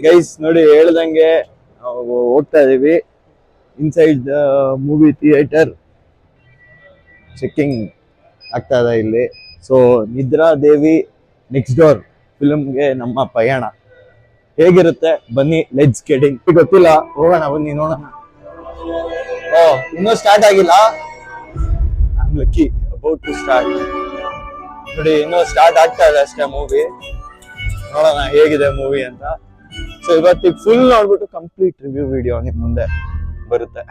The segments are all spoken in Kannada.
ಗೈಸ್ ನೋಡಿ ಹೇಳ್ದಂಗೆ ನಾವು ಹೋಗ್ತಾ ಇದೀವಿ ಇನ್ಸೈಡ್ ಮೂವಿ ಥಿಯೇಟರ್. ಚೆಕ್ಕಿಂಗ್ ಆಗ್ತಾ ಇದೆ ಇಲ್ಲಿ. ಸೊ ನಿದ್ರಾ ದೇವಿ ನೆಕ್ಸ್ಟ್ ಡೋರ್ ಫಿಲ್ಮ್ಗೆ ನಮ್ಮ ಪಯಣ ಹೇಗಿರುತ್ತೆ ಬನ್ನಿ, ಲೆಟ್ಸ್ ಗೆಟಿಂಗ್. ಗೊತ್ತಿಲ್ಲ, ಹೋಗೋಣ ಬನ್ನಿ ನೋಡೋಣ. ಓ ಇನ್ನೂ ಸ್ಟಾರ್ಟ್ ಆಗಿಲ್ಲ. I am lucky about to start. ನೋಡಿ ಇನ್ನೂ ಸ್ಟಾರ್ಟ್ ಆಗ್ತಾ ಇದೆ ಅಷ್ಟೇ ಮೂವಿ. ನೋಡೋಣ ಹೇಗಿದೆ ಮೂವಿ ಅಂತ. ಸೊ ಇವತ್ತಿಗೆ ಫುಲ್ ನೋಡ್ಬಿಟ್ಟು ಕಂಪ್ಲೀಟ್ ರಿವ್ಯೂ ವಿಡಿಯೋ ನಿಮ್ ಮುಂದೆ ಬರುತ್ತೆ.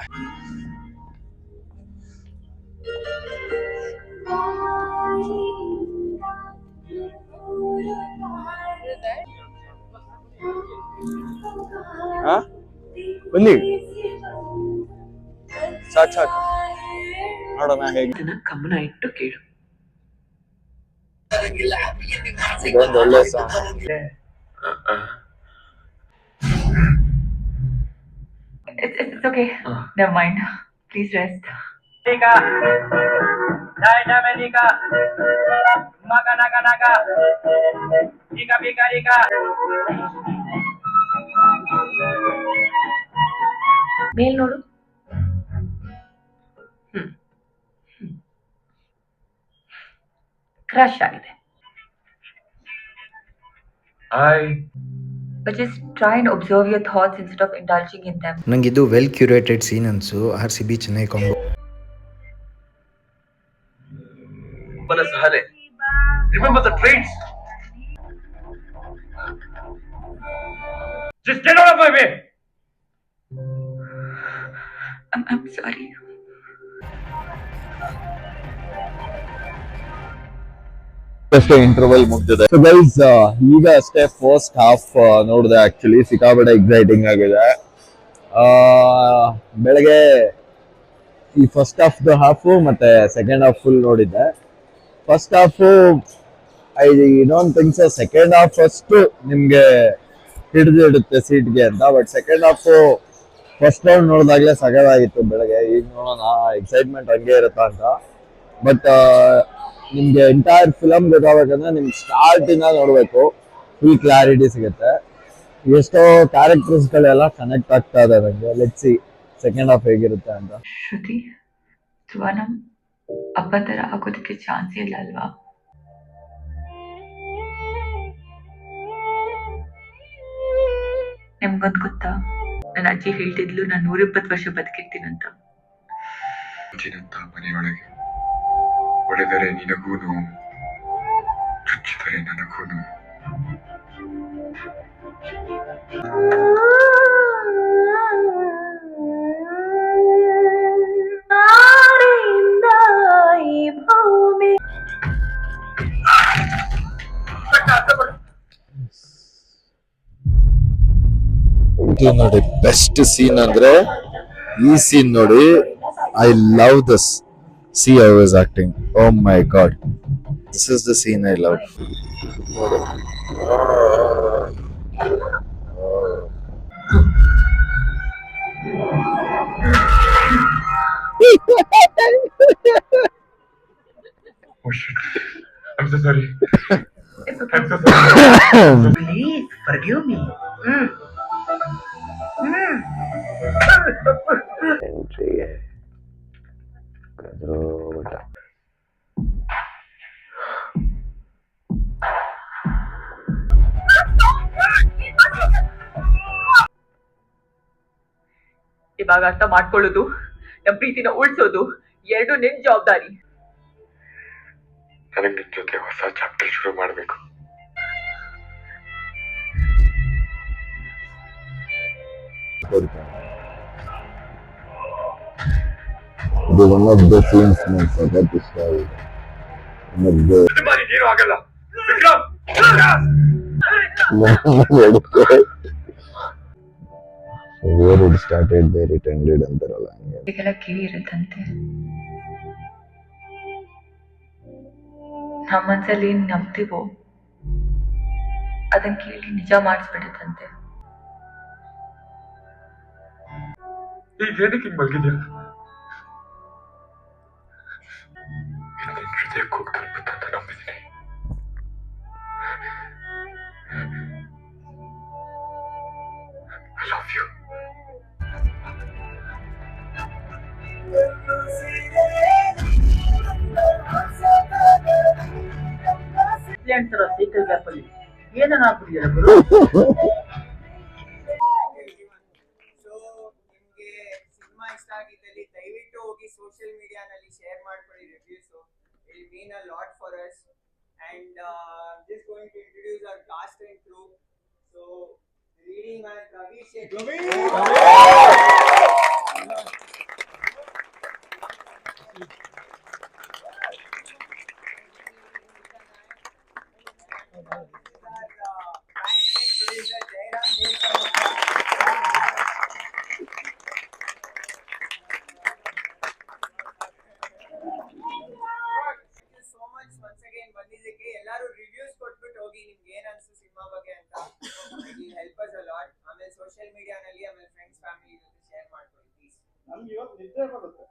ಬನ್ನಿ ಸಾಕು ಸಾಕು, ನೋಡೋಣ ಹೇಗೆ. ಗಮನ ಇಟ್ಟು ಕೇಳು. ಇದೊಂದು ಒಳ್ಳೆ song. It's okay. Never mind. Please rest. Tika, Daida Medika, Maga Naga Naga, Tika Pika Tika. ಮೇಲ್ ನೋಡು. ಕ್ರಶ್ ಆಗಿದೆ. But just try and observe your thoughts instead of indulging in them. ನಂಗಿದು ವೆಲ್ ಕ್ಯೂರೇಟೆಡ್ ಸೀನ್ ಅನ್ಸು. RCB Chennai combo. Remember the trains. Just get out of my way. I'm sorry. ಅಷ್ಟೇ ಇಂಟರ್ವಲ್ ಮುಗ್ದಿದೆ. ಸೊ ಗೈಸ್ ಈಗ ಅಷ್ಟೇ ಫಸ್ಟ್ ಹಾಫ್ ನೋಡಿದೆ. ಆಕ್ಚುಲಿ ಸಿಕ್ಕಾಪಟ್ಟೆ ಎಕ್ಸೈಟಿಂಗ್ ಆಗಿದೆ. ಬೆಳಗ್ಗೆ ಈ ಫಸ್ಟ್ ಹಾಫ್ ಮತ್ತೆ ಸೆಕೆಂಡ್ ಹಾಫ್ ಫುಲ್ ನೋಡಿದ್ದೆ. First half I don't think so second half first ನಿಮ್ಗೆ ಹಿಡಿದಿಡುತ್ತೆ ಸೀಟ್ಗೆ ಅಂತ. But second half first round ನೋಡಿದಾಗ್ಲೇ ಸಗದಾಗಿತ್ತು ಬೆಳಗ್ಗೆ. ಈಗ ನೋಡೋಣ ಎಕ್ಸೈಟ್ಮೆಂಟ್ ಹಂಗೆ ಇರುತ್ತಾ ಅಂತ. ಬಟ್ ನಿಮ್ಗೆ ಎಂಟೈರ್ ಫಿಲಮ್ ಗೊತ್ತಾಗಬೇಕಂದ್ರೆ ನಿಮ್ಗೆ ಸ್ಟಾರ್ಟ್ ಇಂದ ನೋಡ್ಬೇಕು, ಫುಲ್ ಕ್ಲಾರಿಟಿ ಸಿಗುತ್ತೆ. ಎಷ್ಟೋ ಕ್ಯಾರೆಕ್ಟರ್ಸ್ ಗಳೆಲ್ಲ ಕನೆಕ್ಟ್ ಆಗ್ತಾ ಇದೆ ನಂಗೆ. ಲೆಟ್ಸ್ ಸಿ ಸೆಕೆಂಡ್ ಹಾಫ್ ಹೇಗಿರುತ್ತೆ ಅಂತ. ಶ್ರುತಿ, ಸ್ವನಂ ಅಪ್ಪ ತರ ಆಗೋದಕ್ಕೆ ಚಾನ್ಸ್ ಇಲ್ಲ ಅಲ್ವಾ? ನಿಮ್ಗೊಂದು ಗೊತ್ತಾ, ನನ್ನ ಅಜ್ಜಿ ಹೇಳ್ತಿದ್ಲು ನಾನು 120 ವರ್ಷ ಬದುಕಿರ್ತೀನಂತ. ಮನೆಯೊಳಗೆ ಒಡೆದರೆ ನಿನಗೂನು, ಚುಚ್ಚಿದರೆ ನನಗೂನು. ಇದು ನೋಡಿ ಬೆಸ್ಟ್ ಸೀನ್ ಅಂದ್ರೆ ಈ ಸೀನ್ ನೋಡಿ. I love this. See how is acting. Oh my god, this is the scene I love. Oh shit. I'm so sorry. It's okay. I'm so sorry. Please forgive me. ಎಂಟ್ರಿಗೆ ಕದ್ರು ಊಟ. ಇವಾಗ ಅರ್ಥ ಮಾಡ್ಕೊಳ್ಳೋದು, ನಮ್ಮ ಪ್ರೀತಿನ ಉಳಿಸೋದು ಎರಡು ನಿನ್ ಜವಾಬ್ದಾರಿ. ನನಗೆ ನಿನ್ ಜೊತೆ ಹೊಸ ಚಾಪ್ಟರ್ ಶುರು ಮಾಡಬೇಕು. ಇದು ಒನ್ ಆಫ್ ದ ಸೀನ್ಸ್ ನಂಗೆ ಸಖತ್ ಇಷ್ಟ ಆಗಿದೆ. ಏನೂ ಆಗಲ್ಲ. Where it started, there it ended ಅಂತಾರಲ್ಲ ಹಂಗೆ. ಇದೆಲ್ಲ ಕಿವಿ ಇರುತ್ತಂತೆ. ನಮ್ಮ ಮನ್ಸಲ್ಲಿ ಏನ್ ನಂಬ್ತೀವೋ ಅದನ್ನ ಕೇಳಿ ನಿಜ ಮಾಡಿಸ್ಬಿಡುತ್ತಂತೆ. ಈಗ ಏನಕ್ಕೆ ಹಿಂಗ್ ಮಲಗಿದ್ಯಾ? ಹೃದಯಕ್ಕೆ ಹೋಗ್ತಾ ಅಂತ ನಂಬಿದ್ದೀನಿ. ಐಲ್ಯಾಂಡ್ ತರ ಸೈಕಲ್ ಗ್ಯಾಪ್ ಅಲ್ಲಿ ಏನನ್ನ ಹಾಕ್ಬಿಟ್ಟಿದ್ದಾರೆ ಗುರು? ಸೊ ನಿಮ್ಗೆ ಸಿನಿಮಾ ಇಷ್ಟ ಆಗಿದ್ದಲ್ಲಿ ದಯವಿಟ್ಟು ಹೋಗಿ ಸೋಷಿಯಲ್ ಮೀಡಿಯಾನಲ್ಲಿ ಶೇರ್ ಮಾಡ್ಕೊಳ್ಳಿ reviews. It mean a lot for us and just going to introduce our cast and crew. So leading man Ravi Shetty. ಬಂದಿದ್ದಕ್ಕೆ ಎಲ್ಲರೂ ರಿವ್ಯೂಸ್ ಕೊಟ್ಬಿಟ್ಟು ಹೋಗಿ ನಿಮ್ಗೆ ಏನ್ ಅನ್ಸು ಸಿನಿಮಾ ಬಗ್ಗೆ ಅಂತ. Help us a lot. ಆಮೇಲೆ ಸೋಷಿಯಲ್ ಮೀಡಿಯಾನಲ್ಲಿ ಆಮೇಲೆ ಫ್ರೆಂಡ್ಸ್ ಫ್ಯಾಮಿಲಿ ಜೊತೆ ಶೇರ್ ಮಾಡ್ಕೊಳ್ಳಿ ಪ್ಲೀಸ್. ನಮ್ಗೆ ಇವತ್ತು ನಿದ್ದೆ ಬರುತ್ತೆ.